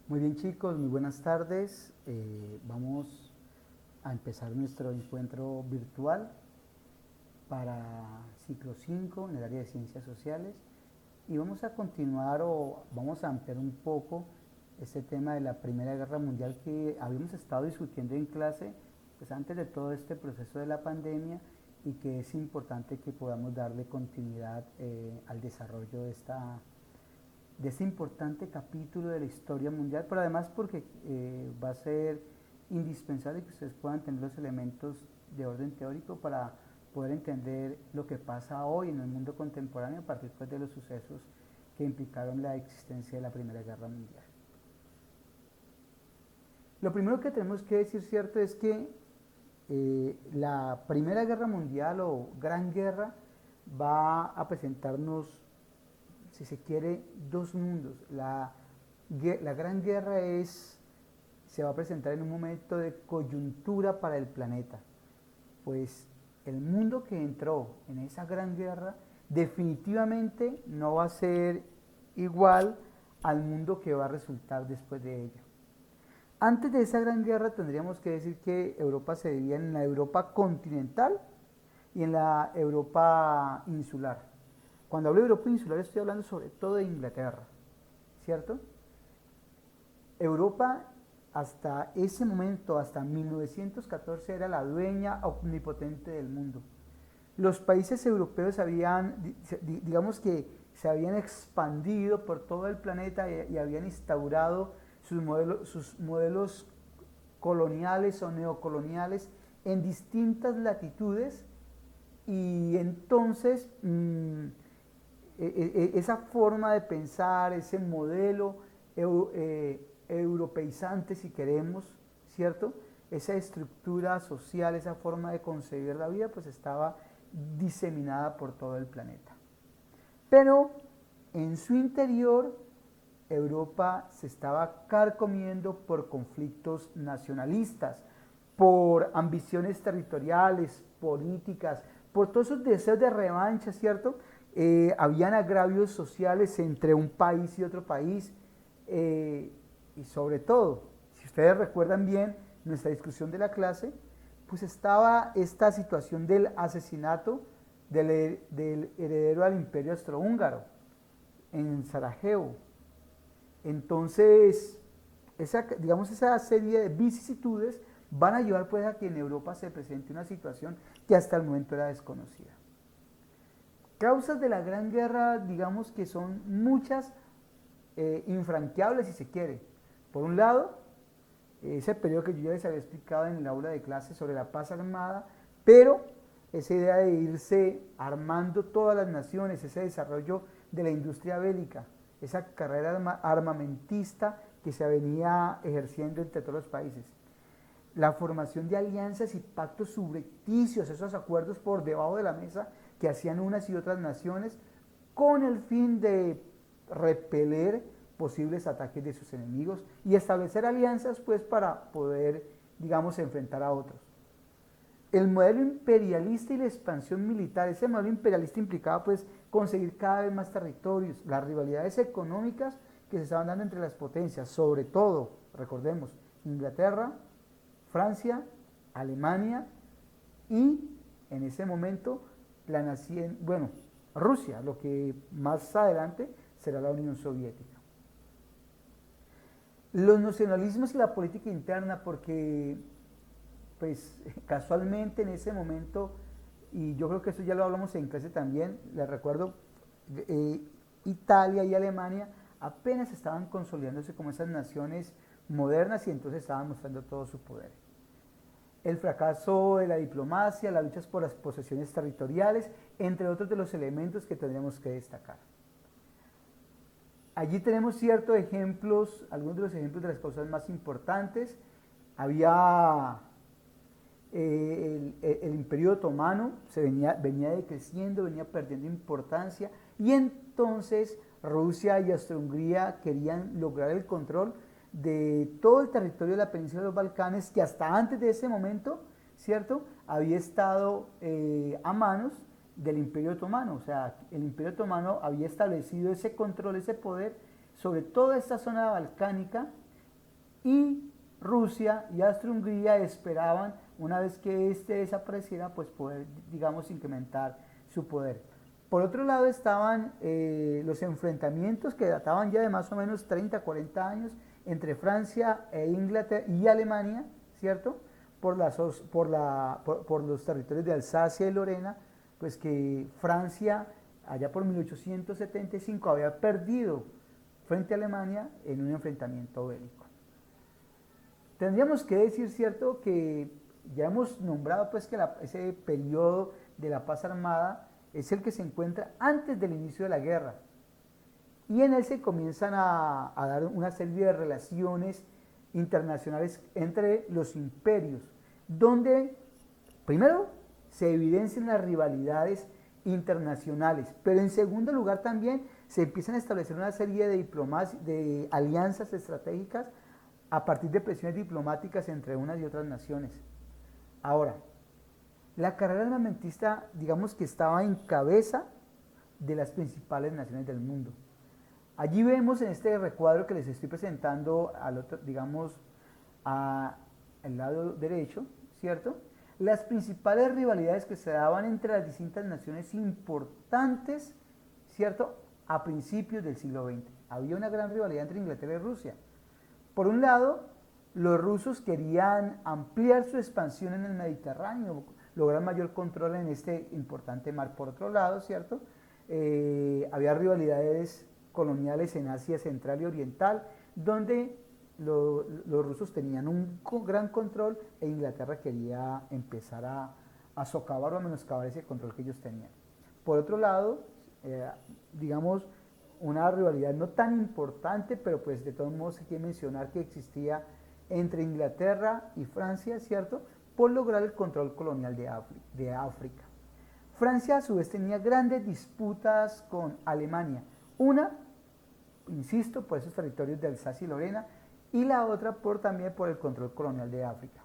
Muy bien chicos, muy buenas tardes. Vamos a empezar nuestro encuentro virtual para ciclo 5 en el área de ciencias sociales y vamos a continuar o vamos a ampliar un poco este tema de la Primera Guerra Mundial que habíamos estado discutiendo en clase pues antes de todo este proceso de la pandemia y que es importante que podamos darle continuidad al desarrollo de este importante capítulo de la historia mundial, pero además porque va a ser indispensable que ustedes puedan tener los elementos de orden teórico para poder entender lo que pasa hoy en el mundo contemporáneo a partir pues, de los sucesos que implicaron la existencia de la Primera Guerra Mundial. Lo primero que tenemos que decir, cierto, es que la Primera Guerra Mundial o Gran Guerra va a presentarnos, si se quiere, dos mundos. La Gran Guerra se va a presentar en un momento de coyuntura para el planeta, pues el mundo que entró en esa Gran Guerra definitivamente no va a ser igual al mundo que va a resultar después de ella. Antes de esa Gran Guerra tendríamos que decir que Europa se dividía en la Europa continental y en la Europa insular. Cuando hablo de Europa insular estoy hablando sobre todo de Inglaterra, ¿cierto? Europa hasta ese momento, hasta 1914, era la dueña omnipotente del mundo. Los países europeos digamos que se habían expandido por todo el planeta y habían instaurado sus modelos coloniales o neocoloniales en distintas latitudes y entonces esa forma de pensar, ese modelo europeizante si queremos, ¿cierto? Esa estructura social, esa forma de concebir la vida pues estaba diseminada por todo el planeta. Pero en su interior Europa se estaba carcomiendo por conflictos nacionalistas, por ambiciones territoriales, políticas, por todos esos deseos de revancha, ¿cierto? Habían agravios sociales entre un país y otro país, y sobre todo, si ustedes recuerdan bien nuestra discusión de la clase, pues estaba esta situación del asesinato del heredero al imperio austrohúngaro en Sarajevo. Entonces, esa serie de vicisitudes van a ayudar pues, a que en Europa se presente una situación que hasta el momento era desconocida. Causas de la Gran Guerra, digamos que son muchas, infranqueables si se quiere. Por un lado, ese periodo que yo ya les había explicado en el aula de clase sobre la paz armada, pero esa idea de irse armando todas las naciones, ese desarrollo de la industria bélica, esa carrera armamentista que se venía ejerciendo entre todos los países. La formación de alianzas y pactos subrepticios, esos acuerdos por debajo de la mesa que hacían unas y otras naciones con el fin de repeler posibles ataques de sus enemigos y establecer alianzas pues para poder, digamos, enfrentar a otros. El modelo imperialista y la expansión militar, ese modelo imperialista implicaba pues conseguir cada vez más territorios, las rivalidades económicas que se estaban dando entre las potencias, sobre todo, recordemos, Inglaterra, Francia, Alemania y en ese momento Rusia, lo que más adelante será la Unión Soviética. Los nacionalismos y la política interna, porque pues casualmente en ese momento, y yo creo que eso ya lo hablamos en clase también, les recuerdo, Italia y Alemania apenas estaban consolidándose como esas naciones modernas y entonces estaban mostrando todo su poder. El fracaso de la diplomacia, las luchas por las posesiones territoriales, entre otros de los elementos que tendríamos que destacar. Allí tenemos ciertos ejemplos, algunos de los ejemplos de las causas más importantes. Había el Imperio Otomano, venía decreciendo, venía perdiendo importancia y entonces Rusia y Austria-Hungría querían lograr el control de todo el territorio de la península de los Balcanes que hasta antes de ese momento, ¿cierto?, había estado a manos del Imperio Otomano. O sea, el Imperio Otomano había establecido ese control, ese poder sobre toda esta zona balcánica y Rusia y Austria-Hungría esperaban, una vez que este desapareciera, pues poder, digamos, incrementar su poder. Por otro lado estaban los enfrentamientos que databan ya de más o menos 30, 40 años entre Francia e Inglaterra y Alemania, ¿cierto? Por los territorios de Alsacia y Lorena, pues que Francia allá por 1875 había perdido frente a Alemania en un enfrentamiento bélico. Tendríamos que decir, ¿cierto?, que ya hemos nombrado pues que ese periodo de la paz armada es el que se encuentra antes del inicio de la guerra. Y en él se comienzan a dar una serie de relaciones internacionales entre los imperios, donde primero se evidencian las rivalidades internacionales, pero en segundo lugar también se empiezan a establecer una serie de alianzas estratégicas a partir de presiones diplomáticas entre unas y otras naciones. Ahora, la carrera armamentista, digamos que estaba en cabeza de las principales naciones del mundo. Allí vemos en este recuadro que les estoy presentando, digamos, al lado derecho, ¿cierto?, las principales rivalidades que se daban entre las distintas naciones importantes, ¿cierto?, a principios del siglo XX. Había una gran rivalidad entre Inglaterra y Rusia. Por un lado, los rusos querían ampliar su expansión en el Mediterráneo, lograr mayor control en este importante mar. Por otro lado, ¿cierto?, había rivalidades coloniales en Asia Central y Oriental, donde los rusos tenían un gran control e Inglaterra quería empezar a socavar o a menoscabar ese control que ellos tenían. Por otro lado, digamos, una rivalidad no tan importante, pero pues de todos modos hay que mencionar que existía entre Inglaterra y Francia, ¿cierto?, por lograr el control colonial de África. Francia a su vez tenía grandes disputas con Alemania, una, insisto, por esos territorios de Alsacia y Lorena, y la otra también por el control colonial de África.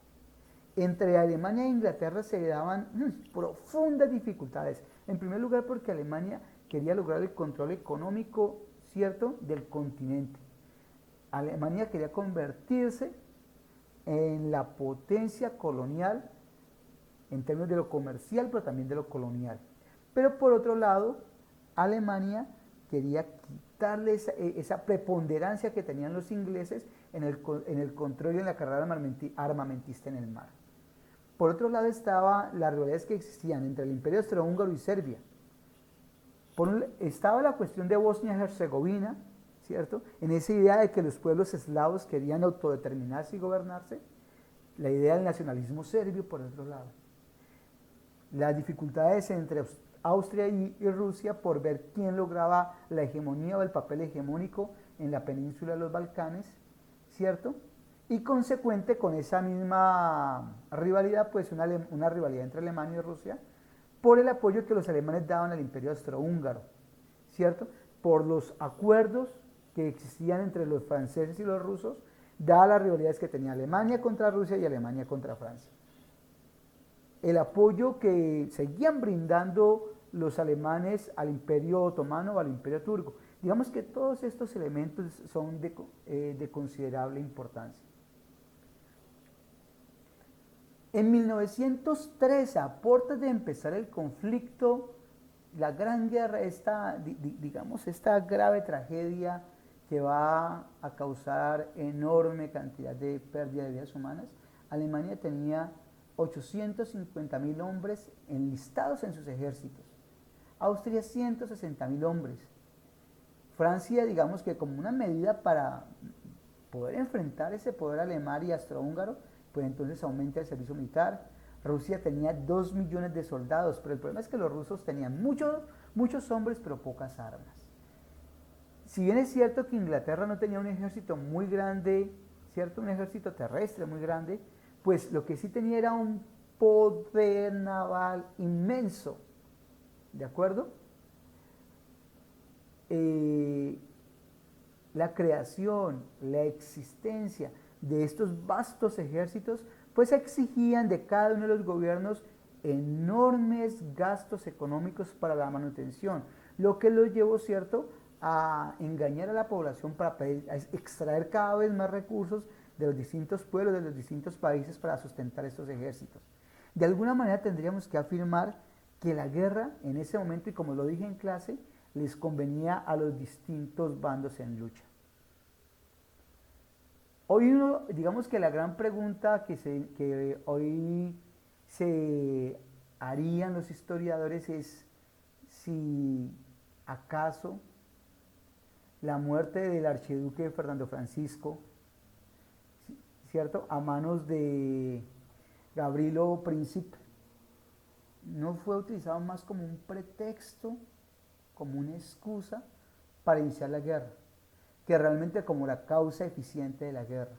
Entre Alemania e Inglaterra se daban profundas dificultades. En primer lugar porque Alemania quería lograr el control económico, ¿cierto?, del continente. Alemania quería convertirse en la potencia colonial en términos de lo comercial, pero también de lo colonial. Pero por otro lado, Alemania quería quitarle esa preponderancia que tenían los ingleses en el control y en la carrera armamentista en el mar. Por otro lado estaban las rivalidades que existían entre el Imperio Austrohúngaro y Serbia. Estaba la cuestión de Bosnia-Herzegovina, ¿cierto?, en esa idea de que los pueblos eslavos querían autodeterminarse y gobernarse, la idea del nacionalismo serbio por otro lado. Las dificultades entre Austria y Rusia por ver quién lograba la hegemonía o el papel hegemónico en la península de los Balcanes, ¿cierto? Y consecuente con esa misma rivalidad, pues una rivalidad entre Alemania y Rusia, por el apoyo que los alemanes daban al Imperio Austrohúngaro, ¿cierto? Por los acuerdos que existían entre los franceses y los rusos, dadas las rivalidades que tenía Alemania contra Rusia y Alemania contra Francia. El apoyo que seguían brindando los alemanes al Imperio Otomano o al Imperio Turco. Digamos que todos estos elementos son de considerable importancia. En 1903, a puertas de empezar el conflicto, la Gran Guerra, esta grave tragedia que va a causar enorme cantidad de pérdida de vidas humanas, Alemania tenía 850.000 hombres enlistados en sus ejércitos. Austria 160.000 hombres. Francia, digamos que como una medida para poder enfrentar ese poder alemán y austrohúngaro, pues entonces aumenta el servicio militar. Rusia tenía 2 millones de soldados, pero el problema es que los rusos tenían muchos hombres, pero pocas armas. Si bien es cierto que Inglaterra no tenía un ejército muy grande, ¿cierto?, un ejército terrestre muy grande, pues lo que sí tenía era un poder naval inmenso, ¿de acuerdo? La creación, la existencia de estos vastos ejércitos, pues exigían de cada uno de los gobiernos enormes gastos económicos para la manutención, lo que los llevó, ¿cierto?, a engañar a la población para extraer cada vez más recursos de los distintos pueblos, de los distintos países para sustentar estos ejércitos. De alguna manera tendríamos que afirmar que la guerra en ese momento, y como lo dije en clase, les convenía a los distintos bandos en lucha. Hoy digamos que la gran pregunta que hoy se harían los historiadores es si acaso la muerte del archiduque Fernando Francisco, ¿cierto?, a manos de Gavrilo Princip, no fue utilizado más como un pretexto, como una excusa para iniciar la guerra, que realmente como la causa eficiente de la guerra.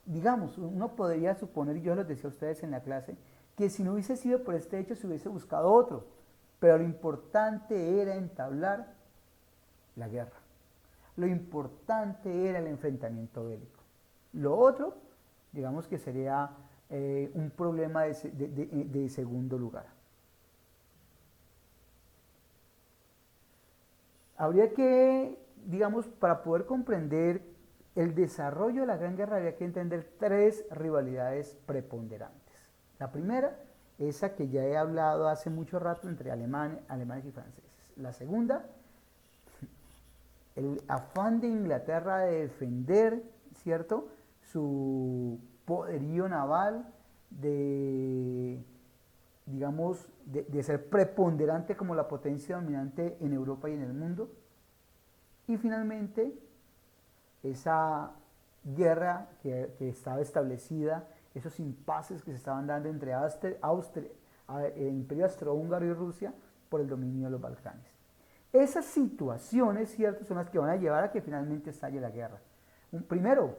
Digamos, uno podría suponer, y yo les decía a ustedes en la clase, que si no hubiese sido por este hecho se hubiese buscado otro, pero lo importante era entablar la guerra. Lo importante era el enfrentamiento bélico. Lo otro, digamos que sería un problema de segundo lugar. Habría que, digamos, para poder comprender el desarrollo de la Gran Guerra, habría que entender tres rivalidades preponderantes. La primera, esa que ya he hablado hace mucho rato entre alemanes y franceses. La segunda, el afán de Inglaterra de defender, ¿cierto?, su poderío naval, digamos, de ser preponderante como la potencia dominante en Europa y en el mundo. Y finalmente, esa guerra que estaba establecida, esos impases que se estaban dando entre el Imperio Austrohúngaro y Rusia por el dominio de los Balcanes. Esas situaciones, ¿cierto?, son las que van a llevar a que finalmente estalle la guerra. Primero,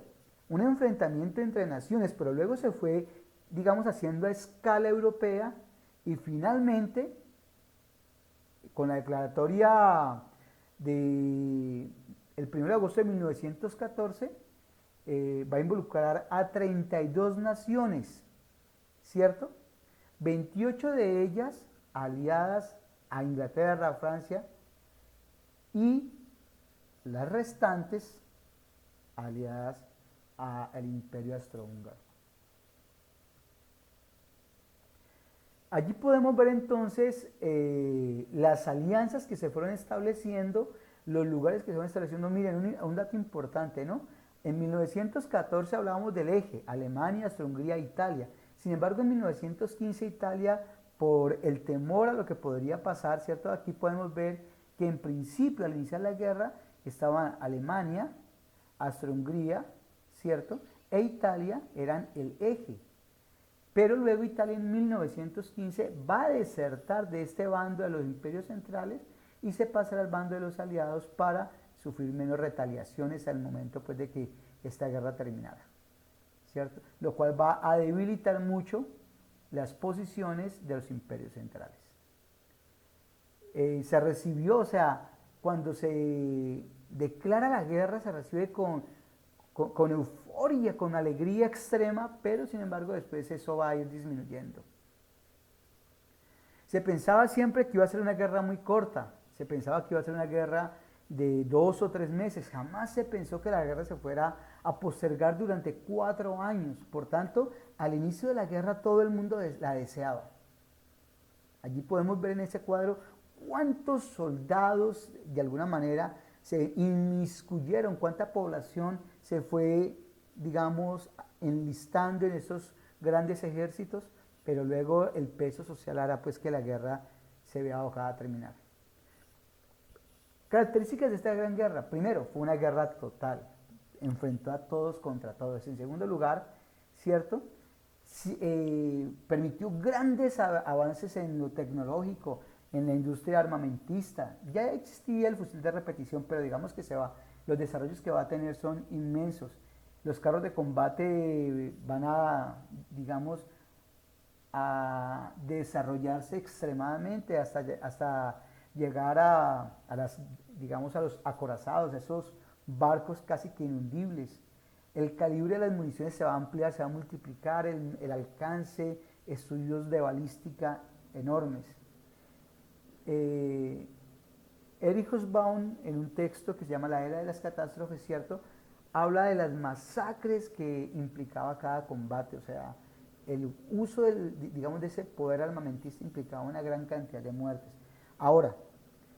un enfrentamiento entre naciones, pero luego se fue, digamos, haciendo a escala europea y finalmente, con la declaratoria del 1 de agosto de 1914, va a involucrar a 32 naciones, ¿cierto? 28 de ellas aliadas a Inglaterra, a Francia, y las restantes aliadas al Imperio Austrohúngaro. Allí podemos ver entonces las alianzas que se fueron estableciendo, los lugares que se fueron estableciendo. Miren, un dato importante, ¿no? En 1914 hablábamos del eje, Alemania, Austria-Hungría, Italia. Sin embargo, en 1915 Italia, por el temor a lo que podría pasar, ¿cierto? Aquí podemos ver que en principio, al iniciar la guerra, estaban Alemania, Austria-Hungría, ¿cierto?, e Italia eran el eje. Pero luego Italia en 1915 va a desertar de este bando de los imperios centrales y se pasa al bando de los aliados para sufrir menos retaliaciones al momento, pues, de que esta guerra terminara, ¿cierto? Lo cual va a debilitar mucho las posiciones de los imperios centrales. Se recibió, o sea, cuando se declara la guerra se recibe con euforia, con alegría extrema, pero sin embargo después eso va a ir disminuyendo. Se pensaba siempre que iba a ser una guerra muy corta, se pensaba que iba a ser una guerra de 2 o 3 meses, jamás se pensó que la guerra se fuera a postergar durante 4 años, por tanto, al inicio de la guerra todo el mundo la deseaba. Allí podemos ver en ese cuadro cuántos soldados de alguna manera se inmiscuyeron, cuánta población se fue, digamos, enlistando en esos grandes ejércitos, pero luego el peso social hará pues que la guerra se vea abocada a terminar. Características de esta gran guerra. Primero, fue una guerra total, enfrentó a todos contra todos. En segundo lugar, ¿cierto?, permitió grandes avances en lo tecnológico, en la industria armamentista. Ya existía el fusil de repetición, pero digamos que los desarrollos que va a tener son inmensos. Los carros de combate van a, digamos, a desarrollarse extremadamente hasta llegar a los acorazados, esos barcos casi que inundibles. El calibre de las municiones se va a ampliar, se va a multiplicar, el alcance, estudios de balística enormes. Erich Hobsbawm, en un texto que se llama La Era de las Catástrofes, ¿cierto?, habla de las masacres que implicaba cada combate, o sea, el uso digamos, de ese poder armamentista implicaba una gran cantidad de muertes. Ahora,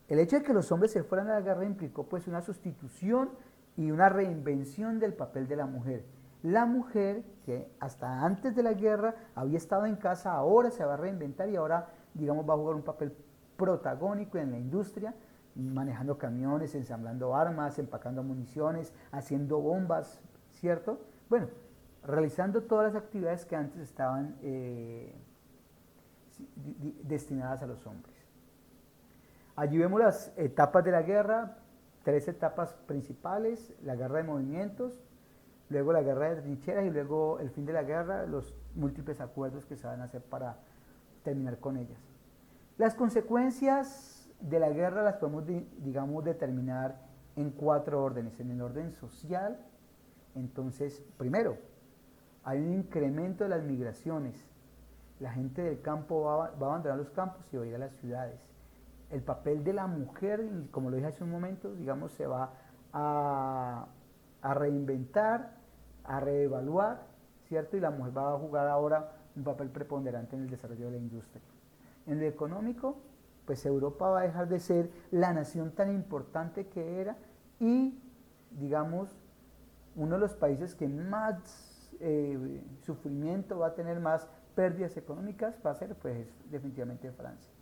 el hecho de que los hombres se fueran a la guerra implicó pues una sustitución y una reinvención del papel de la mujer. La mujer, que hasta antes de la guerra había estado en casa, ahora se va a reinventar y ahora, digamos, va a jugar un papel protagónico en la industria, manejando camiones, ensamblando armas, empacando municiones, haciendo bombas, ¿cierto? Bueno, realizando todas las actividades que antes estaban destinadas a los hombres. Allí vemos las etapas de la guerra, 3 etapas principales: la guerra de movimientos, luego la guerra de trincheras y luego el fin de la guerra, los múltiples acuerdos que se van a hacer para terminar con ellas. Las consecuencias de la guerra las podemos, digamos, determinar en 4 órdenes. En el orden social, entonces, primero, hay un incremento de las migraciones. La gente del campo va a abandonar los campos y va a ir a las ciudades. El papel de la mujer, como lo dije hace un momento, digamos, se va a reinventar, a reevaluar, ¿cierto? Y la mujer va a jugar ahora un papel preponderante en el desarrollo de la industria. En lo económico, pues Europa va a dejar de ser la nación tan importante que era y, digamos, uno de los países que más sufrimiento va a tener, más pérdidas económicas, va a ser pues definitivamente Francia.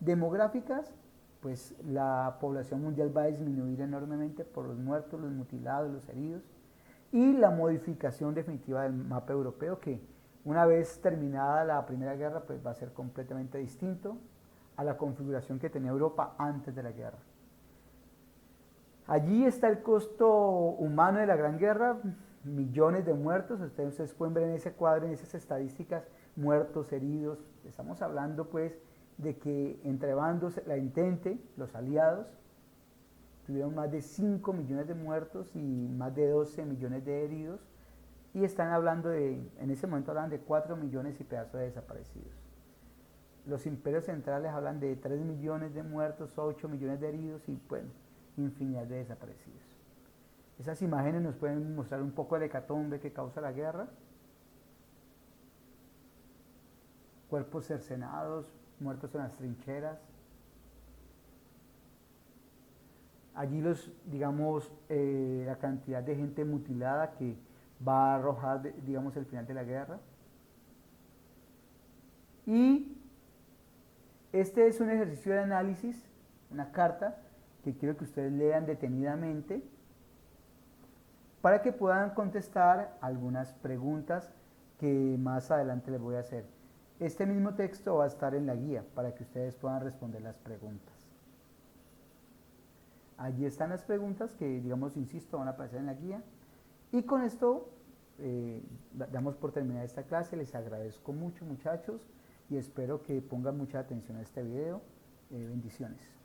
Demográficas, pues la población mundial va a disminuir enormemente por los muertos, los mutilados, los heridos, y la modificación definitiva del mapa europeo, que una vez terminada la Primera Guerra pues va a ser completamente distinto a la configuración que tenía Europa antes de la guerra. Allí está el costo humano de la Gran Guerra, millones de muertos. Ustedes pueden ver en ese cuadro, en esas estadísticas, muertos, heridos. Estamos hablando pues de que entre bandos, la Entente, los aliados, tuvieron más de 5 millones de muertos y más de 12 millones de heridos, y están hablando en ese momento hablan de 4 millones y pedazos de desaparecidos. Los imperios centrales hablan de 3 millones de muertos, 8 millones de heridos y, bueno, infinidad de desaparecidos. Esas imágenes nos pueden mostrar un poco el hecatombe que causa la guerra. Cuerpos cercenados, muertos en las trincheras. Allí digamos, la cantidad de gente mutilada que va a arrojar, digamos, el final de la guerra. Y este es un ejercicio de análisis, una carta que quiero que ustedes lean detenidamente para que puedan contestar algunas preguntas que más adelante les voy a hacer. Este mismo texto va a estar en la guía para que ustedes puedan responder las preguntas. Allí están las preguntas que, digamos, insisto, van a aparecer en la guía. Y con esto damos por terminada esta clase. Les agradezco mucho, muchachos, y espero que pongan mucha atención a este video. Bendiciones.